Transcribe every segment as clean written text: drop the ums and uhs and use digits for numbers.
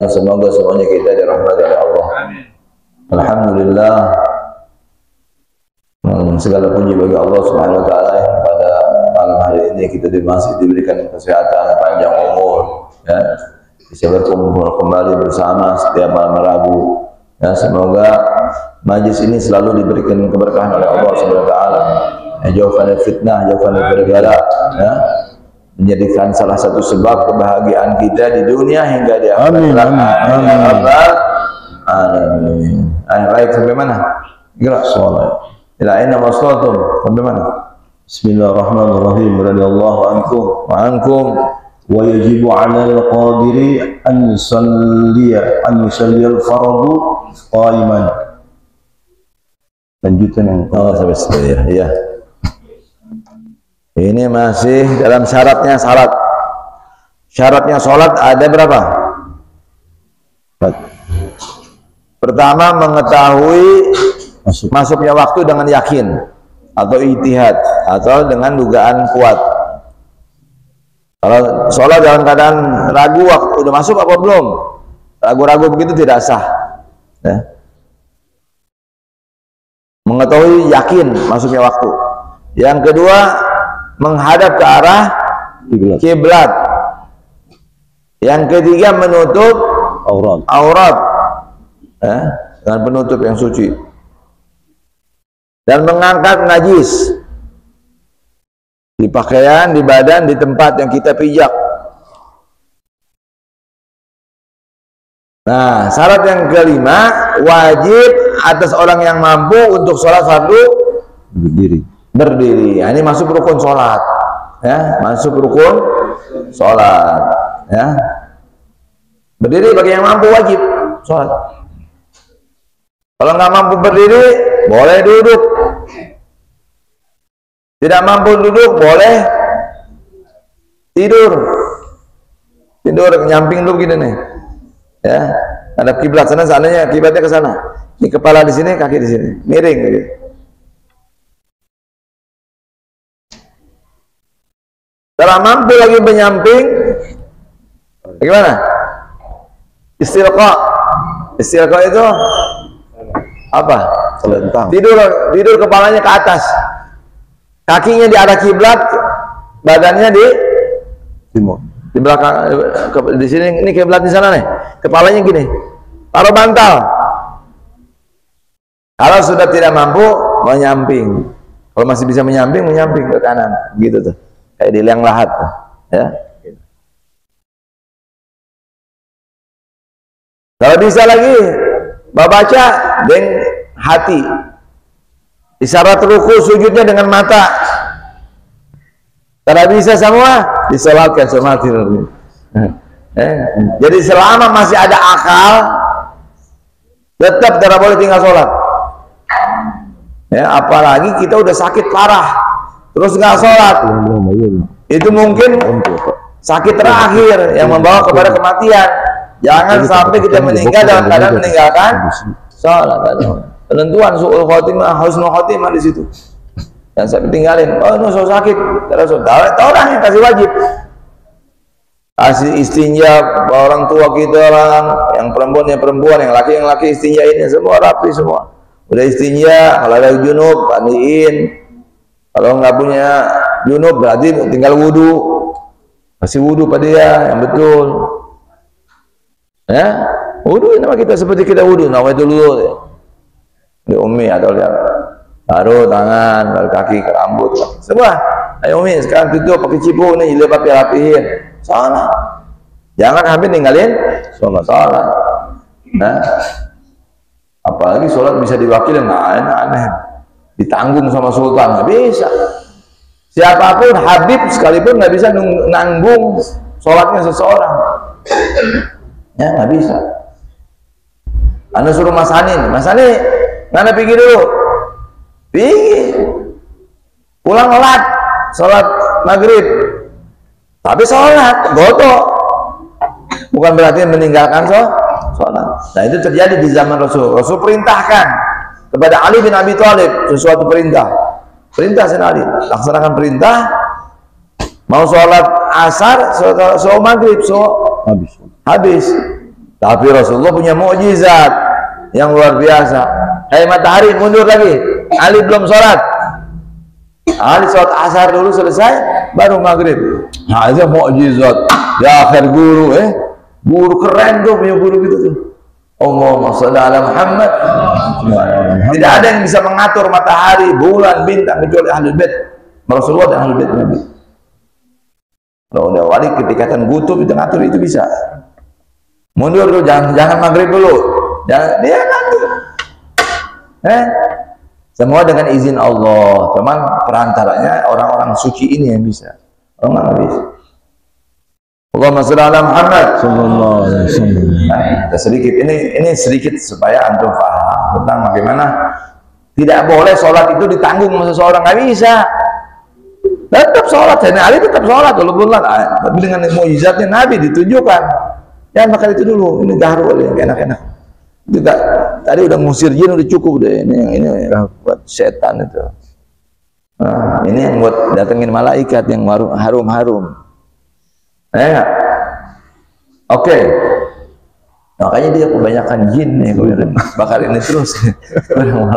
Semoga semuanya kita dirahmati oleh Allah. Alhamdulillah, segala puji bagi Allah Subhanahu wa taala yang pada malam hari ini kita masih diberikan kesehatan, panjang umur, ya, bisa berkumpul kembali bersama setiap malam Rabu. Ya, semoga majlis ini selalu diberikan keberkahan oleh Allah Subhanahu wa taala. Jauhkan dari fitnah, jauhkan dari pergala, ya, menjadikan salah satu sebab kebahagiaan kita di dunia hingga di akhirat. Amin. Baik, sampai mana? Gerak soal. Ila aina wasaltum? Sampai mana? Bismillahirrahmanirrahim. Radhiyallahu ankum Wa ankum. wa yajibu 'ala al-qadiri an yusalli al-fardu qa'iman. Lanjutan yang Sampai situ ya. Iya. Ini masih dalam syaratnya salat. Syaratnya salat ada berapa? Pertama, mengetahui masuknya waktu dengan yakin atau ijtihad atau dengan dugaan kuat. Kalau sholat dalam keadaan ragu waktu udah masuk apa belum, ragu-ragu begitu tidak sah, ya. Mengetahui yakin masuknya waktu. Yang kedua, menghadap ke arah kiblat. Yang ketiga, menutup aurat, ya, dengan penutup yang suci, dan mengangkat najis di pakaian, di badan, di tempat yang kita pijak. Nah, syarat yang kelima, wajib atas orang yang mampu untuk sholat fardu berdiri. Nah, ini masuk rukun sholat, ya, masuk rukun sholat, ya. Berdiri bagi yang mampu wajib sholat. Kalau nggak mampu berdiri, boleh duduk. Tidak mampu duduk, boleh tidur. Tidur nyamping dulu gini nih, ya. Ada kiblat sana, sananya kiblatnya ke sana. Ini kepala di sini, kaki di sini, miring. Gitu. Kalau mampu lagi menyamping, bagaimana? Istilqa. Istilqa itu apa? Tidur kepalanya ke atas, kakinya di arah kiblat, badannya di timur, di belakang, di sini. Ini kiblat di sana nih, kepalanya gini, taruh bantal. Kalau sudah tidak mampu, menyamping. Kalau masih bisa menyamping ke kanan, gitu tuh, kayak di liang lahat, ya. Kalau bisa lagi baca dengan hati, isyarat ruku sujudnya dengan mata. Kalau bisa semua disolatkan sama hati. Jadi selama masih ada akal, tetap tidak boleh tinggal sholat. Ya, apalagi kita udah sakit parah, terus nggak sholat, itu mungkin sakit terakhir yang membawa kepada kematian. Jangan sampai kita meninggal dalam keadaan meninggalkan sholat. Penentuan su'ul khotimah, husnul khotimah di situ. Yang saya tinggalin, oh ini so sakit, terus orang yang kasih wajib, kasih istinja orang tua kita, orang yang perempuan, yang laki istinja ini semua rapi semua. Udah istinja, kalau ada junub mandiin, kalau nggak punya junub berarti tinggal wudu, kasih wudu pada dia yang betul. Ya, wudu nama kita seperti kita wudu, nama itu dulu ya. Di umi atau lihat, baru tangan, baru kaki, ke rambut, semua. Ayo umi, sekarang tutup pakai cipu nih, jilbab rapihin. Salah. Jangan hampir ninggalin sholat. Nah, apalagi sholat bisa diwakilin, aneh. Ditanggung sama sultan, nggak bisa. Siapapun habib sekalipun nggak bisa nanggung sholatnya seseorang. Ya nggak bisa. Anda suruh Mas Hani Anda pergi dulu, pulang sholat maghrib, tapi sholat goto, bukan berarti meninggalkan sholat. Nah itu terjadi di zaman Rasul perintahkan kepada Ali bin Abi Thalib sesuatu perintah senali, laksanakan perintah, mau sholat asar, sholat maghrib, habis. Tapi Rasulullah punya mukjizat yang luar biasa. Hai matahari, mundur lagi. Ali belum sholat. Ali sholat asar dulu selesai, baru maghrib. Nah, itu mukjizat. Ya akhir guru, guru keren tuh punya guru gitu tuh. Allahumma sholli ala Muhammad. Tidak ada yang bisa mengatur matahari, bulan, bintang kecuali ahlul bait. Rasulullah dan ahlul bait Nabi. Kalau udah wali ketikatan kutub itu ngatur itu bisa. Mundur dulu, jangan maghrib dulu. Jangan dia ngatur. Semua dengan izin Allah. Cuman perantaranya orang-orang suci ini yang bisa. Orang nggak bisa. Allahumma sholli ala Muhammad sallallahu alaihi wasallam. Nah, sedikit ini sedikit supaya antum paham tentang bagaimana tidak boleh sholat itu ditanggung sama seseorang, nggak bisa. Tetap sholat, Sayyidina Ali tetap sholat walaupun tapi dengan mukjizatnya Nabi ditunjukkan. Jangan makan itu dulu, ini garu yang enak-enak. Juga tadi udah ngusir jin udah cukup deh. Ini buat setan itu. Nah, ini yang buat datengin malaikat yang harum-harum. Oke. Makanya dia kebanyakan jin nih, bakar ini terus. Harum.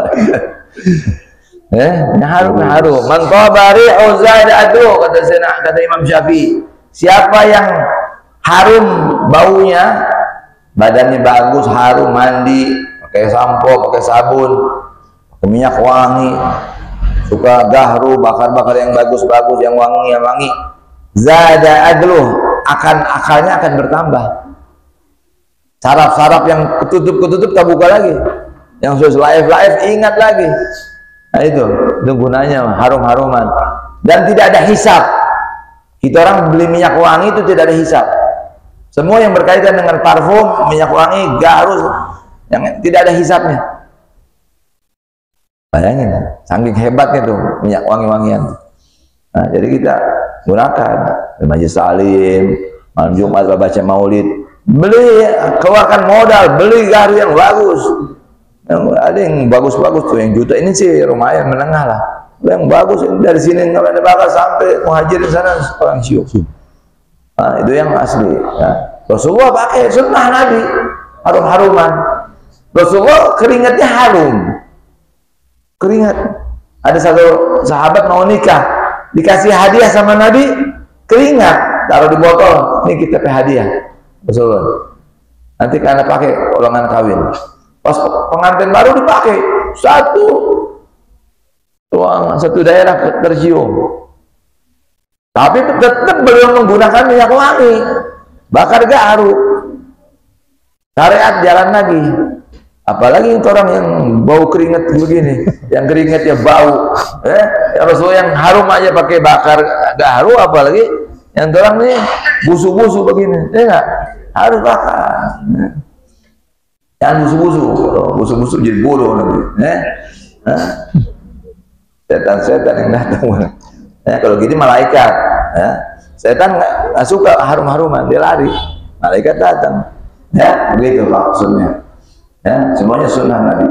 Man tabari uzaid adu kata Imam Syafi'i. Siapa yang harum baunya, badannya bagus, harum, mandi, pakai sampo, pakai sabun, pakai minyak wangi, suka gahru, bakar-bakar yang bagus-bagus, yang wangi, zada adluh, akalnya akan bertambah. Saraf-saraf yang ketutup tak buka lagi, yang sudah live ingat lagi. Nah itu gunanya harum-haruman dan tidak ada hisab. Kita orang beli minyak wangi itu tidak ada hisab. Semua yang berkaitan dengan parfum, minyak wangi, garu, yang tidak ada hisabnya. Bayangin, saking hebatnya tuh minyak wangi-wangian. Nah, jadi kita gunakan di majelis salim, malam Jumat baca maulid, beli, keluarkan modal, beli garu yang bagus. Ada yang bagus-bagus tuh, yang juta ini sih lumayan menengah lah. Yang bagus dari sini kalau ada bakal sampai muhajirin sana orang syuk. Nah, itu yang asli. Nah, Rasulullah pakai sunnah Nabi, harum-haruman. Rasulullah keringatnya harum. Keringat. Ada satu sahabat mau nikah, dikasih hadiah sama Nabi, keringat, taruh di botol. Ini kita pakai hadiah. Rasulullah. Nanti karena pakai olongan kawin. Pas pengantin baru dipakai satu daerah tercium. Tapi tetap belum menggunakan minyak wangi, bakar garu. Syariat jalan lagi. Apalagi orang yang bau keringat begini, yang keringatnya bau, yang Rasul yang harum aja pakai bakar garu, apalagi yang orang ini busu-busu begini, enggak harus bakar. Jangan busu-busu jadi bodoh nanti. Setan-setan yang datang. Kalau gini malaikat, setan nggak suka harum-haruman, dia lari. Malaikat datang, begitu maksudnya. Semuanya sunnah Nabi.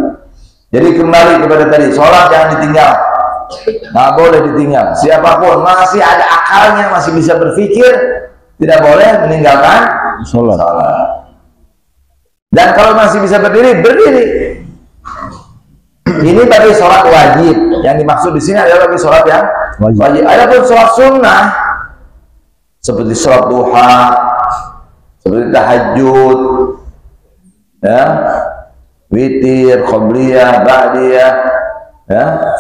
Jadi kembali kepada tadi, sholat jangan ditinggal, nggak boleh ditinggal. Siapapun masih ada akalnya, masih bisa berpikir, tidak boleh meninggalkan sholat. Dan kalau masih bisa berdiri, berdiri. Ini tadi sholat wajib. Yang dimaksud di sini adalah tadi sholat yang wajib. Adapun sholat sunnah seperti sholat duha, seperti tahajud, witir, qobliyah, ba'diyah,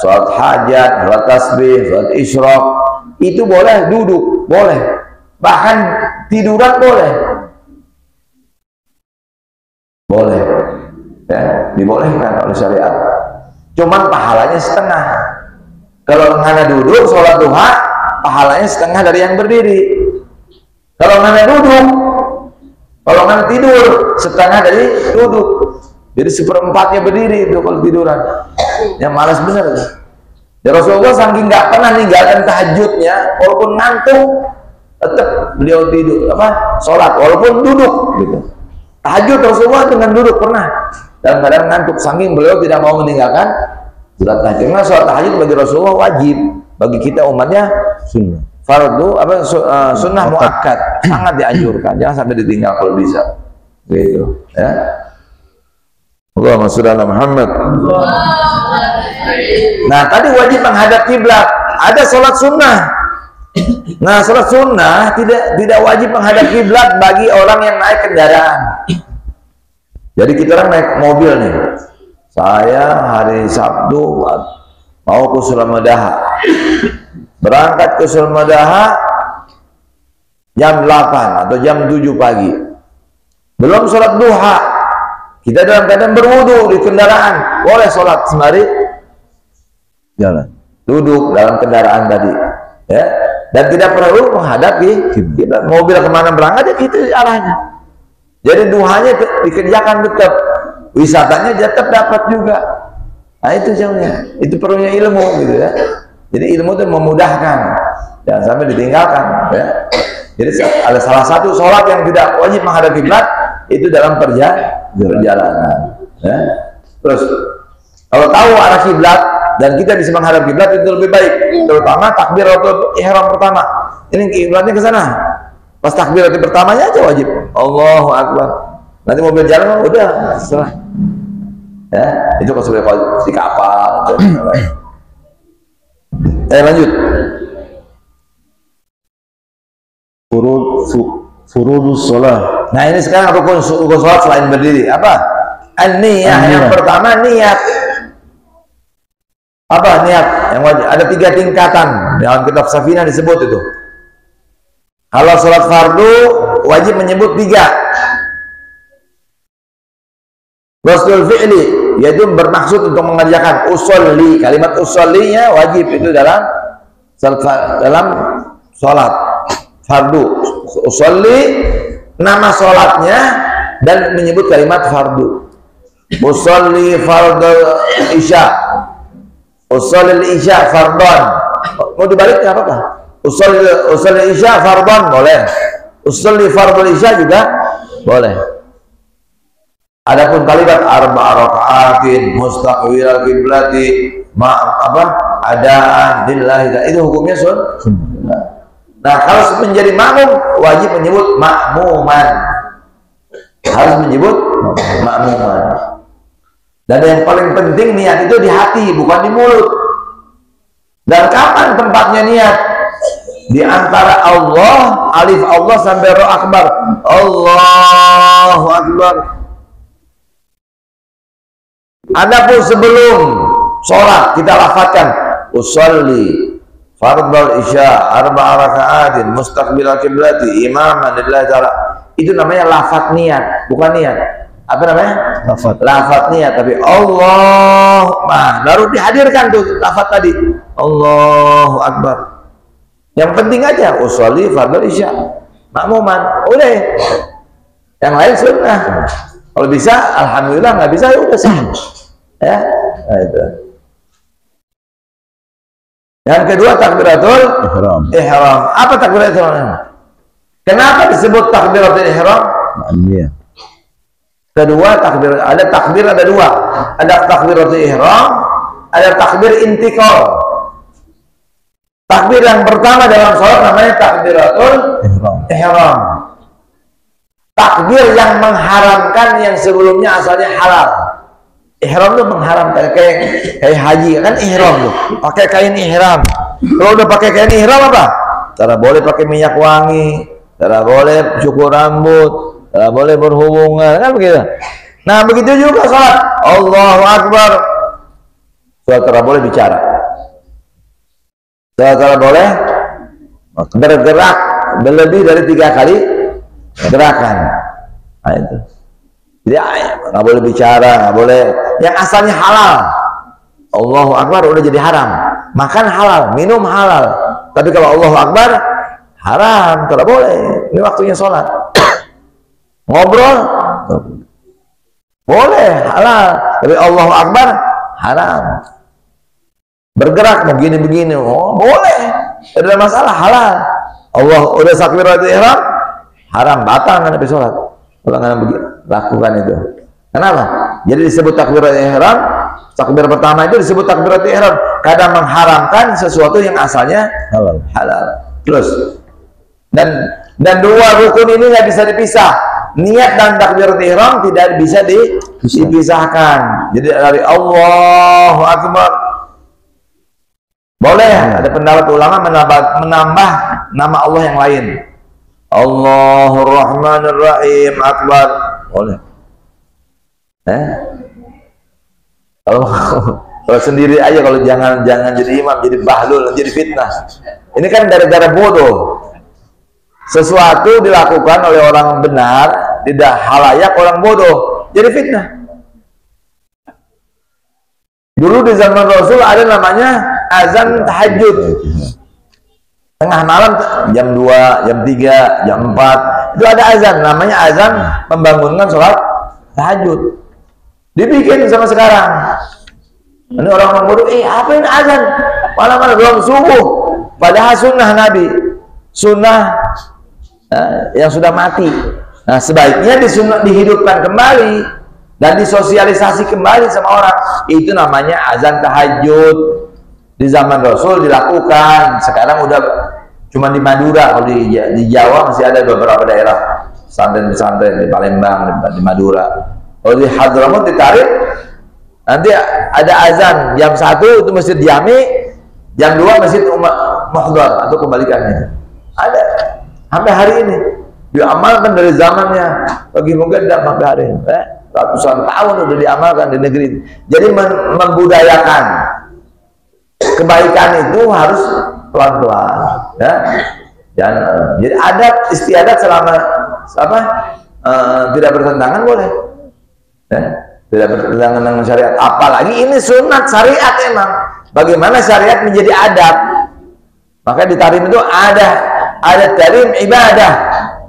sholat hajat, sholat tasbih, sholat isyraq, itu boleh duduk, boleh. Bahkan tiduran boleh. Boleh. Dibolehkan oleh syariat. Cuman pahalanya setengah. Kalau ngana duduk sholat duha, pahalanya setengah dari yang berdiri. Kalau ngana duduk, kalau ngana tidur, setengah dari duduk. Jadi seperempatnya berdiri itu kalau tiduran. Yang malas bener. Ya Rasulullah saking nggak pernah ninggalkan tahajudnya, walaupun ngantuk, tetap beliau tidur sholat walaupun duduk gitu. Tahajud Rasulullah dengan duduk pernah. Dan kadang ngantuk, saking beliau tidak mau meninggalkan sholat tahajud. Karena sholat tahajud bagi Rasulullah wajib, bagi kita umatnya sunnah. Fardu sunnah muakkad, sangat dianjurkan, jangan sampai ditinggal kalau bisa. Gitu, ya. Allahumma sholli ala Muhammad. Nah, tadi wajib menghadap kiblat. Ada sholat sunnah. Nah, sholat sunnah tidak wajib menghadap kiblat bagi orang yang naik kendaraan. Jadi kita orang naik mobil nih. Saya hari Sabtu mau ke Sulamadaha. Berangkat ke Sulamadaha jam 8 atau jam 7 pagi. Belum sholat duha. Kita dalam keadaan berwudu di kendaraan. Boleh sholat sembari jalan. Duduk dalam kendaraan tadi. Ya. Dan tidak perlu menghadapi kiblat. Mobil kemana berangkat ya gitu arahnya. Jadi duhanya dikerjakan tetap, wisatanya tetap dapat juga. Nah itu jauhnya, itu perlunya ilmu gitu ya. Jadi ilmu itu memudahkan, jangan sampai ditinggalkan. Ya. Jadi ada salah satu sholat yang tidak wajib menghadap kiblat itu dalam perjalanan. Ya. Terus kalau tahu arah kiblat dan kita bisa menghadap kiblat itu lebih baik, terutama takbiratul ihram pertama. Ini kiblatnya ke sana. Pas takbiratul pertamanya aja wajib. Allahu Akbar. Nanti mobil jalan udah setelah. Ya, itu kalau sudah di kapal. Lanjut. Furudus sholat. Nah ini sekarang rukun sholat selain berdiri. Apa? An-niyah. Yang pertama niat. Apa niat yang wajib? Ada 3 tingkatan dalam kitab Safinah disebut itu. Kalau sholat fardu wajib menyebut 3. Rasul fi'li, yaitu bermaksud untuk mengerjakan usolli. Kalimat usollinya wajib itu dalam sholat fardu. Usolli nama sholatnya dan menyebut kalimat fardu. Usolli fardul isya. Usolli isya fardon. Mau dibalik nggak apa-apa. Usolli isya fardon boleh. Usolli fardul isya juga boleh. Adapun kalimat arba'a raka'atin mustaqbilal qiblati adaan lillahi, itu hukumnya sunnah. Nah, kalau menjadi makmum wajib menyebut makmuman. Harus menyebut makmuman. Dan yang paling penting niat itu di hati, bukan di mulut. Dan kapan tempatnya niat? Di antara Allah, alif Allah sampai roh akbar. Allahu Akbar. Adapun sebelum sholat kita lafadzkan usolli fardal isya arba'a raka'atin mustaqbilal qiblati imaman lillahi ta'ala. Itu namanya lafadz niat, bukan niat. Apa namanya? Lafadz niat. Tapi Allah, baru dihadirkan tuh lafadz tadi. Allahu Akbar. Yang penting aja usolli fardal isya makmuman, udah. Yang lain sunnah. Kalau bisa alhamdulillah, nggak bisa ya udah sah. Ya, nah itu. Yang kedua takbiratul ihram. Apa takbiratul ihram? Kenapa disebut takbiratul ihram? Iya. Kedua takbir, ada 2. Ada takbiratul ihram, ada takbir intikal. Takbir yang pertama dalam sholat namanya takbiratul ihram. Takbir yang mengharamkan yang sebelumnya asalnya halal. Ihram itu mengharamkan, kayak haji kan ihram tuh, pakai kain ihram. Kalau udah pakai kain ihram apa? Tidak boleh pakai minyak wangi, tidak boleh cukur rambut, tidak boleh berhubungan, kan begitu. Nah begitu juga sholat. Allahu Akbar. Sholat tidak boleh bicara. Sholat tidak boleh bergerak lebih dari 3 kali gerakan. Nah itu. Jadi nggak boleh bicara, nggak boleh. Yang asalnya halal, Allahu Akbar udah jadi haram. Makan halal, minum halal. Tapi kalau Allahu Akbar haram, tidak boleh. Ini waktunya sholat. Ngobrol boleh halal, tapi Allahu Akbar haram. Bergerak begini-begini, oh boleh, tidak ada masalah, halal. Allah udah takbiratul ihram haram, batal kan habis sholat. Kalau nggak lakukan itu. Kenapa? Jadi disebut takbiratul ihram. Takbir pertama itu disebut takbiratul ihram. Kadang mengharamkan sesuatu yang asalnya halal. Terus dan 2 rukun ini nggak bisa dipisah. niat dan takbiratul ihram tidak bisa dipisahkan. Jadi dari Allahu Akbar boleh, ada pendapat ulama menambah nama Allah yang lain. Allahur Rahmanir Rahim Akbar boleh. Kalau sendiri aja, kalau jangan jadi imam, jadi bahlul, jadi fitnah. Ini kan gara-gara bodoh. Sesuatu dilakukan oleh orang benar, tidak halayak orang bodoh, jadi fitnah. Dulu di zaman Rasul ada namanya azan tahajud. Tengah malam jam 2, jam 3, jam 4 itu ada azan, namanya azan membangunkan sholat tahajud. Dibikin sama sekarang. Ini orang-orang bodoh, apa ini azan? Malam-malam belum subuh. Padahal sunnah Nabi, sunnah yang sudah mati. Nah, sebaiknya dihidupkan kembali dan disosialisasi kembali sama orang. Itu namanya azan tahajud. Di zaman Rasul dilakukan. Sekarang udah cuma di Madura. Kalau di Jawa masih ada beberapa daerah pesantren-pesantren, di Palembang, di Madura. Kalau di Hadramut ditarik, nanti ada azan jam 1 itu masjid Jami, jam 2 masjid Muhdar atau kebalikannya. Ada sampai hari ini diamalkan dari zamannya bagi mungkin tidak sampai hari ini. Ratusan tahun sudah diamalkan di negeri ini. Jadi membudayakan kebaikan itu harus pelan-pelan, ya. Dan jadi adat istiadat selama tidak bertentangan boleh. Tidak bertentangan dengan syariat, apalagi ini sunat syariat. Emang bagaimana syariat menjadi adat, maka di tahrim itu ada tahrim ibadah.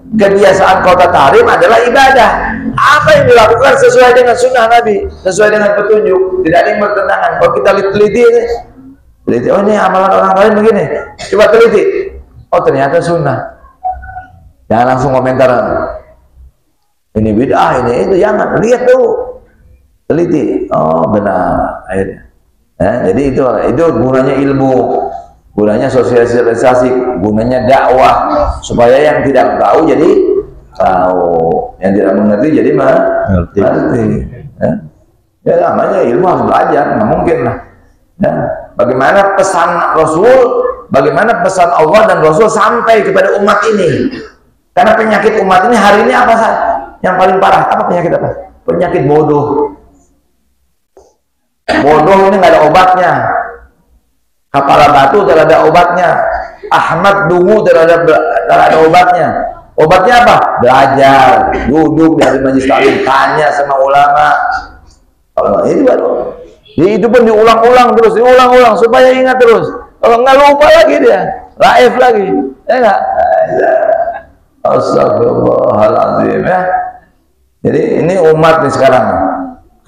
Kebiasaan kota tahrim adalah ibadah. Apa yang dilakukan sesuai dengan sunnah Nabi, sesuai dengan petunjuk, tidak ada yang bertentangan. Kalau kita teliti, oh ini amalan orang lain begini, coba teliti, oh ternyata sunnah. Jangan langsung komentar ini bid'ah, ini itu, jangan, lihat dulu, teliti, oh benar akhirnya. Jadi itu gunanya ilmu, gunanya sosialisasi, gunanya dakwah, supaya yang tidak tahu jadi tahu, yang tidak mengerti jadi mengerti. Ya namanya ilmu harus belajar, nggak mungkin lah. Bagaimana pesan Rasul, bagaimana pesan Allah dan Rasul sampai kepada umat ini? Karena penyakit umat ini hari ini apa sih? Yang paling parah apa penyakit apa? Penyakit bodoh. Bodoh ini nggak ada obatnya. Kepala batu tidak ada obatnya. Ahmad dungu tidak ada obatnya. Obatnya apa? Belajar, duduk dari majelis taklim, tanya sama ulama. Kalau ini baru. Itu pun diulang-ulang terus, diulang-ulang supaya ingat terus. Kalau nggak lupa lagi dia, laif lagi. Enggak. Astagfirullahaladzim, ya. Jadi ini umat nih sekarang.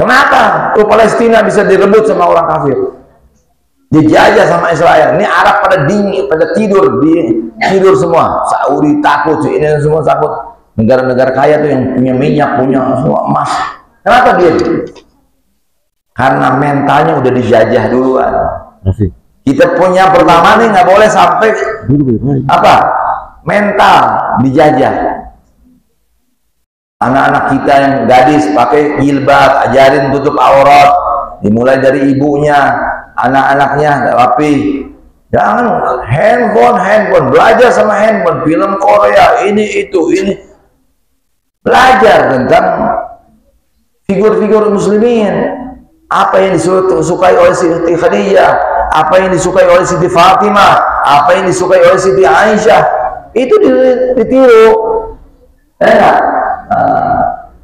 Kenapa tuh Palestina bisa direbut sama orang kafir, dijajah sama Israel? Ini Arab pada dingin, pada tidur semua. Saudi takut, ini semua takut. Negara-negara kaya tuh yang punya minyak, punya semua emas. Kenapa dia? Karena mentalnya udah dijajah duluan. Kita punya pertama nih nggak boleh sampai apa? Mental dijajah. Anak-anak kita yang gadis pakai jilbab, ajarin tutup aurat, dimulai dari ibunya, anak-anaknya rapi. Jangan handphone, belajar sama handphone, film Korea, ini itu, ini. Belajar tentang figur-figur muslimin. Apa yang disukai oleh Siti Khadijah, apa yang disukai oleh Siti Fatimah, apa yang disukai oleh Siti Aisyah, itu ditiru.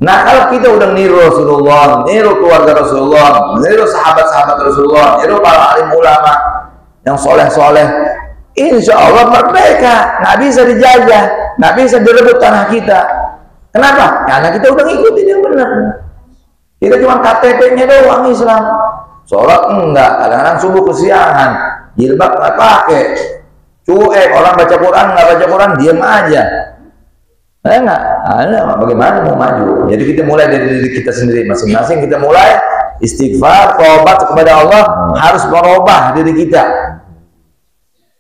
Nah kalau kita udah niru Rasulullah, niru keluarga Rasulullah, niru sahabat-sahabat Rasulullah, niru para alim ulama yang soleh-soleh, insya Allah merdeka, nggak bisa dijajah, nggak bisa direbut tanah kita. Kenapa? Karena kita udah ngikutin yang benar. Kita cuma KTP-nya doang Islam. Sholat enggak, kadang-kadang subuh kesiangan, jilbab nggak pakai, cuek, orang baca Quran nggak baca Quran, diam aja. Enggak, bagaimana mau maju? Jadi kita mulai dari diri kita sendiri masing-masing. Kita mulai istighfar, taubat kepada Allah, harus merubah diri kita.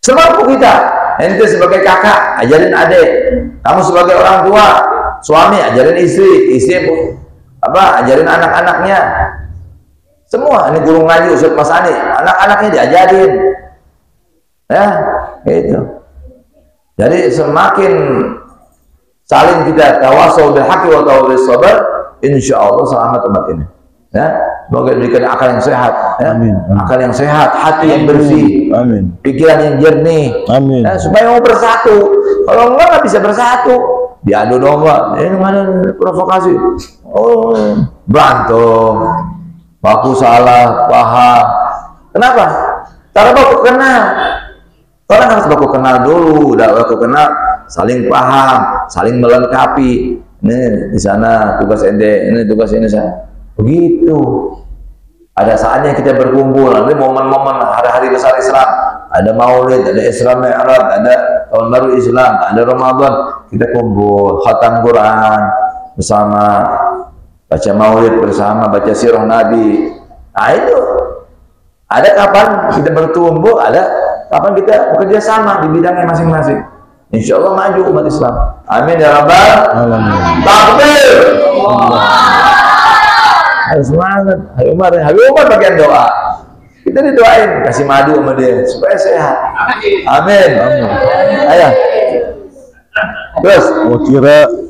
Semampu kita. Ente sebagai kakak, ajarin adik. Kamu sebagai orang tua, suami ajarin istri, istri ajarin anak-anaknya. Semua ini guru ngaji Ustaz Mas Ani, anak-anaknya diajarin. Ya, gitu. Jadi semakin saling kita tawasau bil haqqi wa tawasau bis sabr, insyaallah selamat umat ini. Ya, semoga diberikan akal yang sehat, ya. Amin. Akal yang sehat, hati yang bersih, Amin. pikiran yang jernih, Amin. ya, supaya mau bersatu. Kalau enggak bisa bersatu, diadu domba. Ini mana provokasi? Oh, berantem, baku salah, paham. Kenapa? Karena baku kenal. Orang harus baku kenal dulu, udah baku kenal, saling paham, saling melengkapi. Ini di sana tugas ente, ini tugas ini saya. Begitu. Ada saatnya kita berkumpul, nanti momen-momen hari-hari besar Islam, ada Maulid, ada Isra Mi'raj, ada tahun baru Islam, ada Ramadan, kita kumpul, khatam Quran bersama, baca Maulid bersama, baca sirah Nabi. Nah itu. Ada kapan kita bertumbuh, ada kapan kita bekerja sama di bidangnya masing-masing. Insya Allah maju umat Islam. Amin ya Rabbal Alamin. Takbir. Harus semangat. Habib Umar bagian doa. Kita didoain kasih madu sama dia supaya sehat. Amin. Ayo. Terus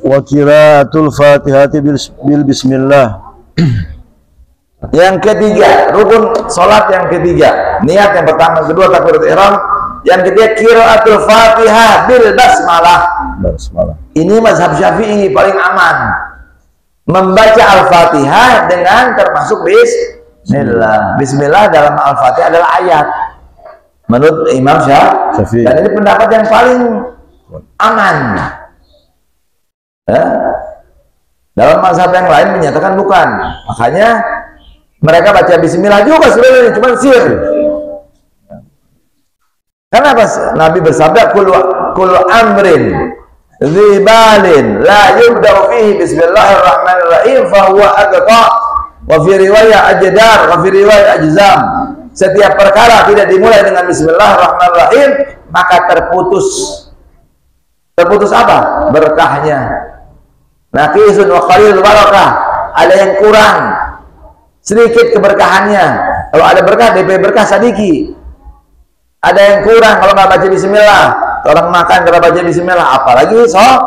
Wa qiraatul Fatihati bil bismillah. Yang ketiga, rukun sholat yang ketiga, niat yang pertama, kedua takbiratul ihram, yang ketiga qiraatul Fatihah bil basmalah. Ini mazhab Syafi'i paling aman. Membaca Al-Fatihah dengan termasuk bismillah. Bismillah dalam Al-Fatihah adalah ayat. Menurut Imam Syafi'i. Dan ini pendapat yang paling aman. Ya? Dalam mazhab yang lain menyatakan bukan. Makanya mereka baca bismillah juga sebenarnya, cuma sir. Karena apa? Nabi bersabda, kullu amrin zibalin la yubda'u fihi bismillahirrahmanirrahim fa huwa adqa wa fi riwayat ajdar wa fi riwayat ajzam. Setiap perkara tidak dimulai dengan bismillahirrahmanirrahim, maka terputus. Terputus apa? Berkahnya. Naqisun wa qalil barakah. Ada yang kurang, sedikit keberkahannya. Kalau ada berkah, DP berkah sadiki. Ada yang kurang kalau nggak baca bismillah. Orang makan kalau baca bismillah, apalagi sholat.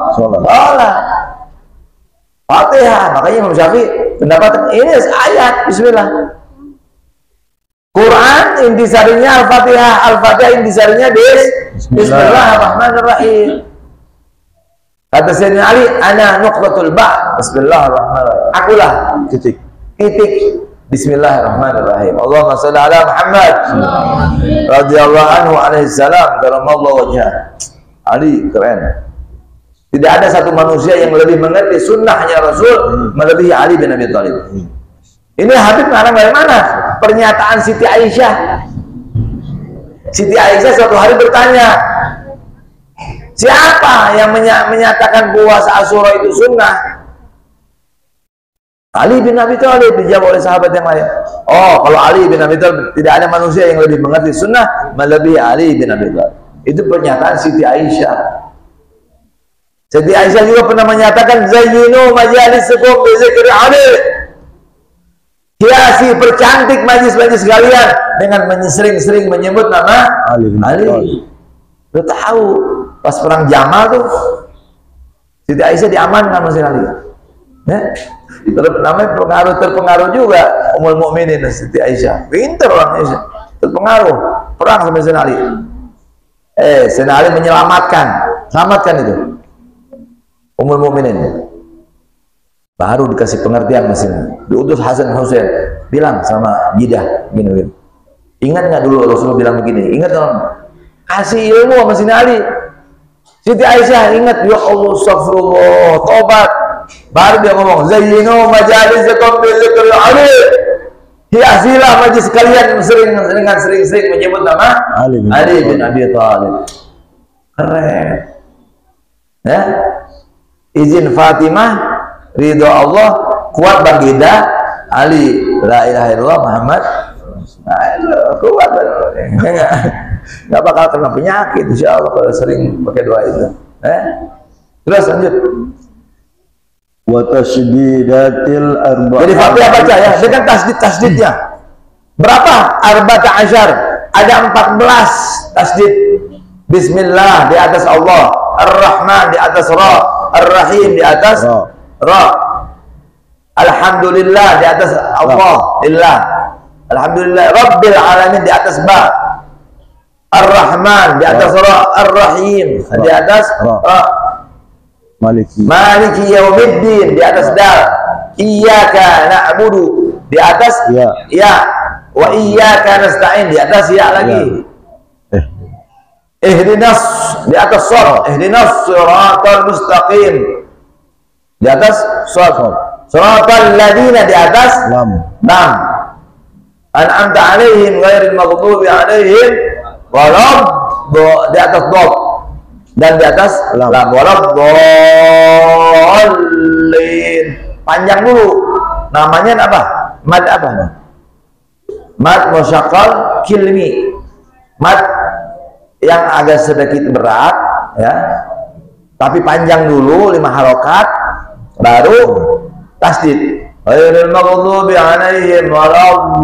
Fatihah. Makanya Imam Syafi'i pendapat ini ayat bismillah. Quran intisarinya Al-Fatihah, Al-Fatihah intisarinya Bismillahirrahmanirrahim. Kata Sayyidina Ali, ana nuqtatul ba', Bismillahirrahmanirrahim. Akulah titik Bismillahirrahmanirrahim. Allahumma shalli ala Muhammad radhiyallahu anhu alaihi salam karamallahu wajhah. Ali keren. Tidak ada satu manusia yang lebih mengerti sunnahnya Rasul melebihi Ali bin Abi Thalib. Ini Habib ngarang dari mana? Pernyataan Siti Aisyah. Siti Aisyah suatu hari bertanya, siapa yang menyatakan puasa Asyura itu sunnah? Ali bin Abi Thalib. Dijawab oleh sahabat yang lain. Oh, kalau Ali bin Abi Thalib, tidak ada manusia yang lebih mengerti sunnah melebihi Ali bin Abi Thalib. Itu pernyataan Siti Aisyah. Siti Aisyah juga pernah menyatakan, zayyinu majalisukum bi dzikri Ali. Hiasi, percantik majlis-majlis kalian dengan sering-sering menyebut nama Ali. Lu tahu pas perang Jamal tuh Siti Aisyah diamankan masih Ali. Ya? Namanya terpengaruh juga Ummul Mukminin Siti Aisyah. Pintar orang Aisyah. Terpengaruh perang sama Sayyidina Ali. Sayyidina Ali selamatkan itu Ummul Mukminin. Baru dikasih pengertian mesin. Diutus Hasan Husain, bilang sama Jidah gini. Ingat nggak dulu Rasulullah bilang begini? Ingat dong. Kasih ilmu sama Sayyidina Ali. Siti Aisyah ingat, ya Allah, astagfirullah, tobat. Baru dia ngomong, zayyinu majalisakum bi dzikri Ali. Hiasilah majlis kalian sering-sering menyebut nama Ali bin Abi Thalib. Keren. Ya? Izin Fatimah, ridho Allah, kuat baginda Ali, la ilaha illallah Muhammad. Nah, itu kuat. Nggak bakal kena penyakit insyaallah kalau sering pakai doa itu. Terus lanjut. wa tasdidatil arba'a. Jadi Fatihah baca ya dengan tasdid-tasdidnya. Berapa? Arba'ata asyar. Ada 14 tasdid. Bismillah di atas Allah, Ar-Rahman di atas Ra, Ar-Rahim di atas Ra. Alhamdulillah di atas Allah, Lillah. Alhamdulillah Rabbil Alamin di atas Ba. Ar-Rahman di atas Ra, Ar-Rahim di atas Ra. Maliki Yaumiddin di atas Dal. Iyyaka na'budu di atas Ya. Wa iyyaka nasta'in di atas Ya lagi. Ihdinas di atas Shad. Ihdinas siratal mustaqim di atas Shad. Siratal ladzina di atas Lam. An'amta 'alaihim ghairil maghdubi 'alaihim di atas Dod. Dan di atas Lam. Waladdallin. Panjang dulu. Namanya apa? Mad apa? Mad musyaqqal kilmi. Mad yang agak sedikit berat ya, tapi panjang dulu 5 harokat, baru tasdid. Ghairil maghdubi 'alaihim waladdallin.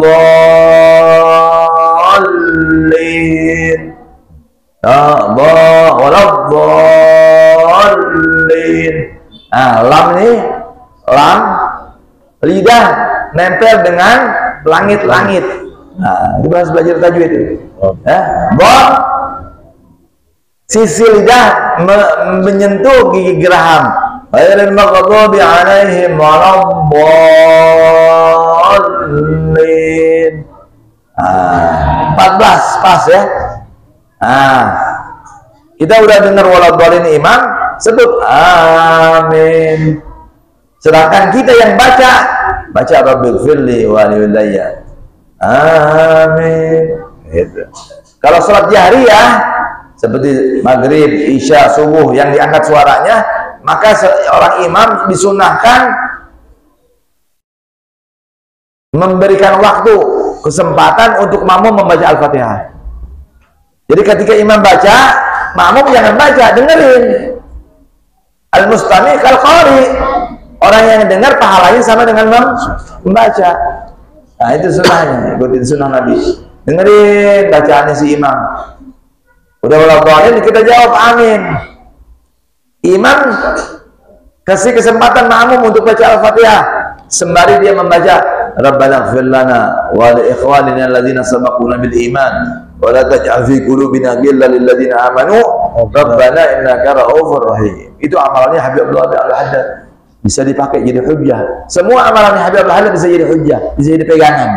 Waladdallin. Lam nih, lam lidah nempel dengan langit-langit. Nah, itu harus belajar tajwid itu. Ya, sisi lidah menyentuh gigi geraham. Ghairil maghdubi 'alaihim waladdallin. 14 pas ya. Kita udah dengar waladdallin imam, sebut amin. Sedangkan kita yang baca rabbighfirli wa liwalidayya. Amin. Gitu. Kalau sholat jahriyah seperti maghrib, isya, subuh yang diangkat suaranya, maka seorang imam disunahkan memberikan waktu, kesempatan untuk makmum membaca Al-Fatihah. Jadi ketika imam baca, makmum jangan baca, dengerin. Al-mustami kal qari. Orang yang dengar pahalanya sama dengan membaca. Nah, itu sunnahnya, ikutin sunnah Nabi. Dengerin bacaannya si imam. Udah walaupun kita jawab amin. Imam kasih kesempatan makmum untuk baca Al-Fatihah sembari dia membaca Rabbana ighfir lana wa li ikhwanina alladzina sabaquna bil iman wa la taj'al fi qulubina ghillan lil ladzina amanu Rabbana innaka ra'ufur rahim. Itu amalannya Habib Abdul Haddad, bisa dipakai jadi hujjah. Semua amalannya Habib Abdul Haddad bisa jadi hujjah, bisa jadi pegangan.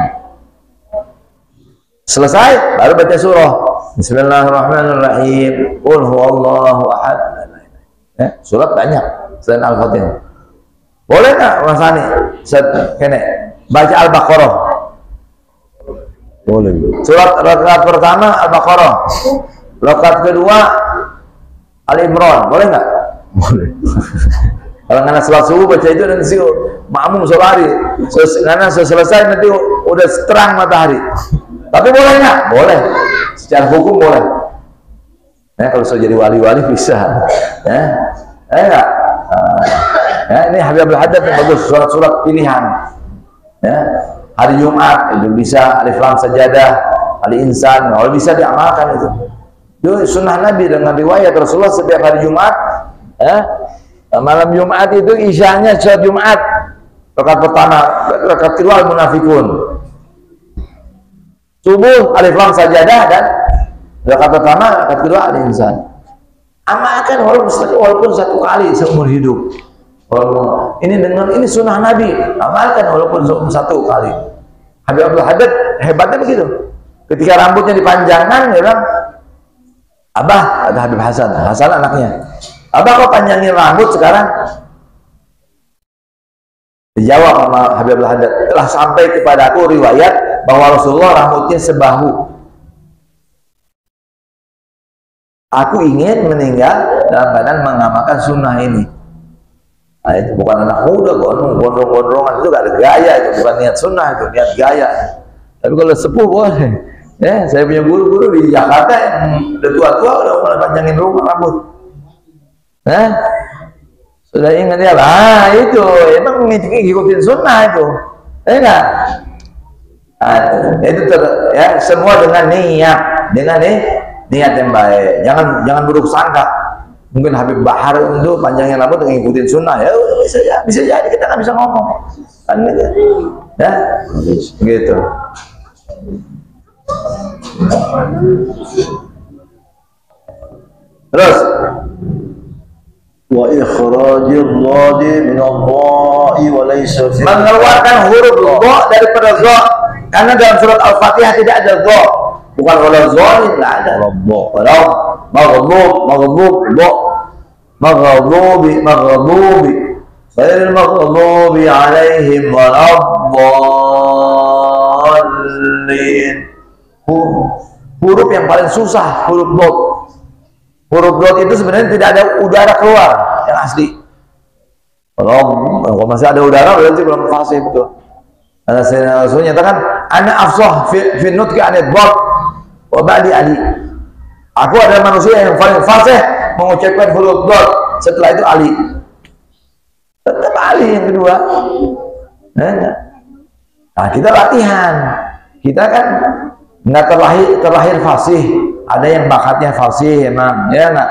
Selesai baru baca surah Bismillahirrahmanirrahim. Qul huwallahu ahad. Ya, surat banyak selain Al-Fatihah. Boleh nggak Mas Ani? Kene baca Al-Baqarah. Boleh. Surat rakaat pertama Al-Baqarah. Rakaat kedua Al-Imran. Boleh nggak? Boleh. Kalau nggak sholat subuh baca itu nanti makmum sore hari. Karena selesai nanti udah terang matahari. Tapi boleh nggak? Boleh. Secara hukum boleh. Ya, kalau sudah jadi wali-wali bisa. Ya, enggak. Ya, ini Habib Abdul Haddad yang bagus, surat-surat pilihan. Ya, hari Jumat itu bisa Alif Lam Sajadah, Ali Insan, kalau bisa diamalkan itu. Itu sunnah Nabi dengan riwayat Rasulullah setiap hari Jumat. Ya, malam Jumat itu isyanya sholat Jumat. Rakaat pertama, rakaat kedua Al-Munafikun. Subuh Alif Lam Sajadah dan rakaat pertama, rakaat kedua Al-Insan. Amalkan walaupun satu kali seumur hidup. Ini dengan ini sunnah Nabi, amalkan walaupun satu kali. Habib Abdul Haddad hebatnya begitu. Ketika rambutnya dipanjangkan, dia bilang, Abah, ada Habib Hasan anaknya. Abah kok panjangin rambut sekarang? Dijawab sama Habib Abdul Haddad, telah sampai kepada aku riwayat bahwa Rasulullah rambutnya sebahu. Aku ingin meninggal dalam keadaan mengamalkan sunnah ini. Nah, itu bukan anak muda, gondrong-gondrongan itu gak ada gaya, itu bukan niat sunnah, itu niat gaya. Tapi kalau sepuh boleh. Ya, saya punya guru-guru di Jakarta yang udah tua-tua udah mulai panjangin rambut. Sudah ingat ya lah, itu emang ngikutin sunnah itu, enggak? Itu ya semua dengan niat yang baik. Jangan buruk sangka. Mungkin Habib Bahar itu panjangnya rambut ngikutin sunnah ya, bisa jadi kita nggak bisa ngomong kan gitu ya, gitu. Terus wa ikhrajil dhadi min adh-dha'i wa laysa fi, mengeluarkan huruf dha daripada dha, karena dalam surat Al-Fatihah tidak ada dha, bukan wala dhalin, enggak ada wala maghdub maghdubi ghairil maghdubi alaihim waladdallin. Huruf yang paling susah huruf dot. Huruf dot itu sebenarnya tidak ada udara keluar yang asli. Kalau masih ada udara berarti belum fasih betul. Karena saya nyatakan ana afsah fi nutqi anid dot wa ba'di ali. Aku adalah manusia yang paling fasih mengucapkan huruf dot, setelah itu ali. Tetap ali yang kedua. Nah, kita latihan. Kita kan nggak terlahir fasih, ada yang bakatnya fasih emang, ya nggak?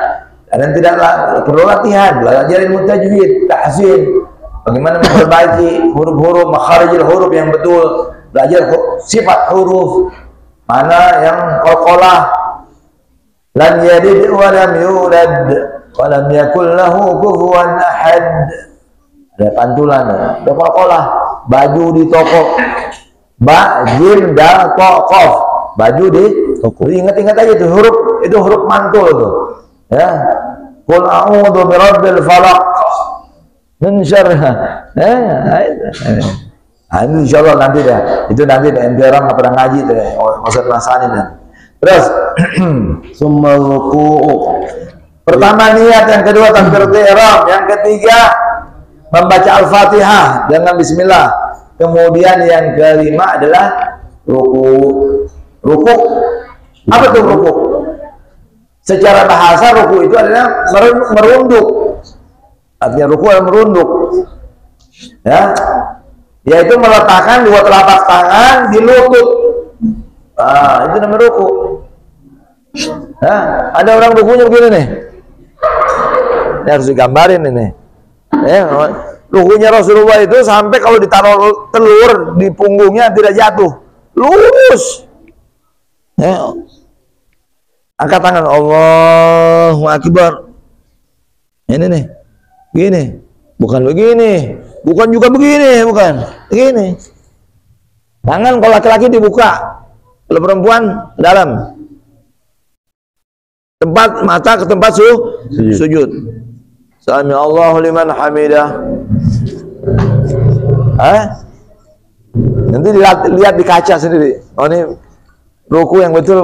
Dan tidak perlu latihan, belajar ilmu tajwid, tahsin, bagaimana memperbaiki huruf-huruf, makharijil huruf yang betul, belajar sifat huruf, mana yang qalqalah, lam yalid wa lam yulad wa lam yakul lahu kufuwan ahad. Ada pantulan, ada qalqalah, baju di toko, ba, jim, dal, to, qaf, baju di toko. Ingat-ingat aja itu huruf mantul tuh. Ya. Qul a'udzu birabbil falaq min syarriha. Ini insyaallah nanti dah. Itu nanti ente orang enggak pernah ngaji tuh. Maksud rasanya dah. Terus summa ruku'u. Pertama niat, yang kedua takbiratul ihram, yang ketiga membaca Al-Fatihah dengan bismillah. Kemudian yang kelima adalah ruku. Apa tuh ruku? Secara bahasa ruku itu adalah merunduk. Artinya ruku adalah merunduk. Ya. Yaitu meletakkan dua telapak tangan di lutut. Nah, itu namanya ruku. Nah, ada orang rukunya begini nih. Ini harus digambarin ini. Ya, rukunya Rasulullah itu sampai kalau ditaruh telur di punggungnya tidak jatuh, lurus. Ya. Angkat tangan, Allahu Akbar. Ini nih, gini, bukan begini, bukan juga begini, bukan begini. Tangan kalau laki-laki dibuka, kalau perempuan dalam. Tempat mata ke tempat sujud. Sami Allahu liman hamidah. Nanti lihat di kaca sendiri. Oh, ini ruku yang betul,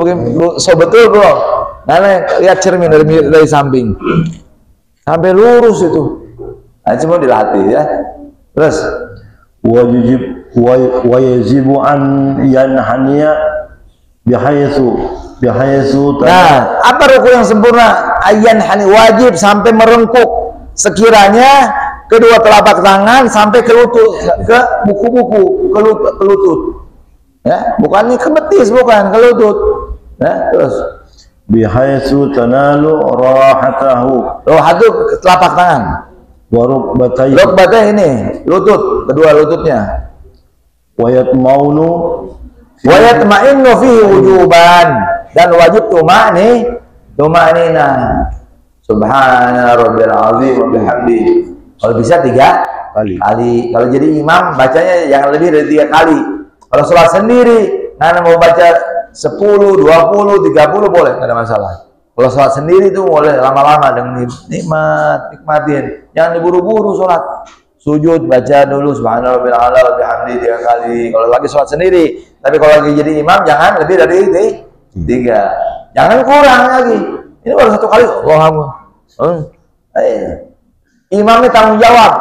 so betul bro. Karena lihat cermin dari samping sampai lurus itu. Nah, cuma dilatih ya. Terus wajibu an yanhaniya bihaythu. Nah, apa ruku yang sempurna? Yanhani, wajib sampai merengkuk. Sekiranya kedua telapak tangan sampai ke lutut, ke buku-buku, ke lutut. Ya, bukan ke betis, bukan ke lutut. Ya, terus bihaitsu tanalu rahatahu. Rahatu telapak tangan. Wa rukbatayhi. Rukbatayhi ini lutut, kedua lututnya. Wa yatmaunu fihi wujuban, dan wajib tumanina. Subhana rabbil azim wa bihamdi. Kalau bisa 3 kali. Kalau jadi imam bacanya jangan lebih dari 3 kali. Kalau sholat sendiri, karena mau baca 10, 20, 30 boleh, nggak ada masalah. Kalau sholat sendiri itu boleh lama-lama dengan nikmatin. Jangan diburu-buru sholat. Sujud baca dulu subhana rabbil a'la wa bihamdi 3 kali. Kalau lagi sholat sendiri, tapi kalau lagi jadi imam jangan lebih dari 3. Jangan kurang lagi. Ini baru 1 kali. Imamnya tanggung jawab.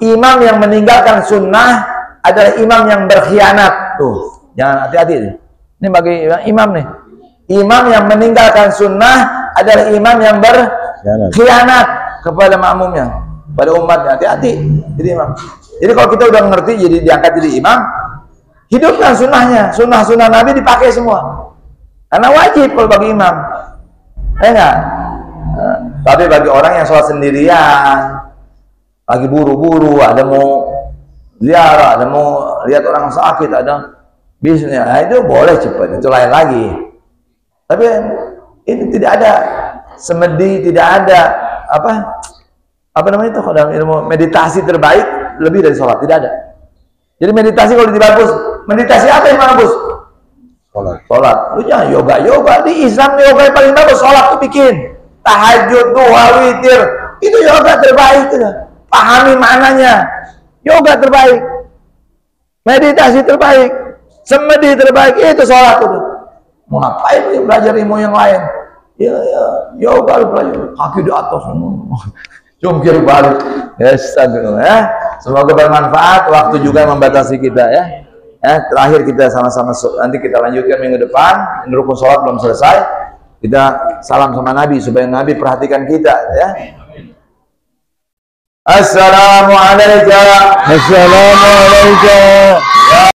Imam yang meninggalkan sunnah adalah imam yang berkhianat. Tuh, jangan hati-hati. Ini bagi imam nih. Imam yang meninggalkan sunnah adalah imam yang berkhianat kepada makmumnya. pada umatnya. Hati-hati jadi imam. Jadi kalau kita udah ngerti jadi diangkat jadi imam, hidupkan sunnahnya. Sunnah-sunnah Nabi dipakai semua. Karena wajib kalau bagi imam. Enggak. Tapi bagi orang yang sholat sendirian, lagi buru-buru, ada mau ziarah, ada mau lihat orang sakit, ada bisnisnya, nah itu boleh cepat, itu lain lagi. Tapi ini tidak ada semedi, tidak ada apa namanya itu kalau dalam ilmu meditasi terbaik lebih dari sholat, tidak ada. Jadi meditasi kalau bagus, meditasi apa yang bagus? Sholat. Lu jangan yoga di Islam, yoga yang paling bagus sholat tuh bikin. Tahajud, duha, witir, itu yoga terbaik itu. Pahami maknanya. Yoga terbaik. Meditasi terbaik. Semedi terbaik itu sholat itu. Mau ngapain lu belajar ilmu yang lain? Ya, yoga lu belajar kaki di atas. Jungkir balik. Ya, semoga bermanfaat. Waktu juga membatasi kita ya. Terakhir kita sama-sama nanti kita lanjutkan minggu depan. Ini rukun sholat belum selesai. Kita salam sama Nabi supaya Nabi perhatikan kita ya. Assalamualaikum.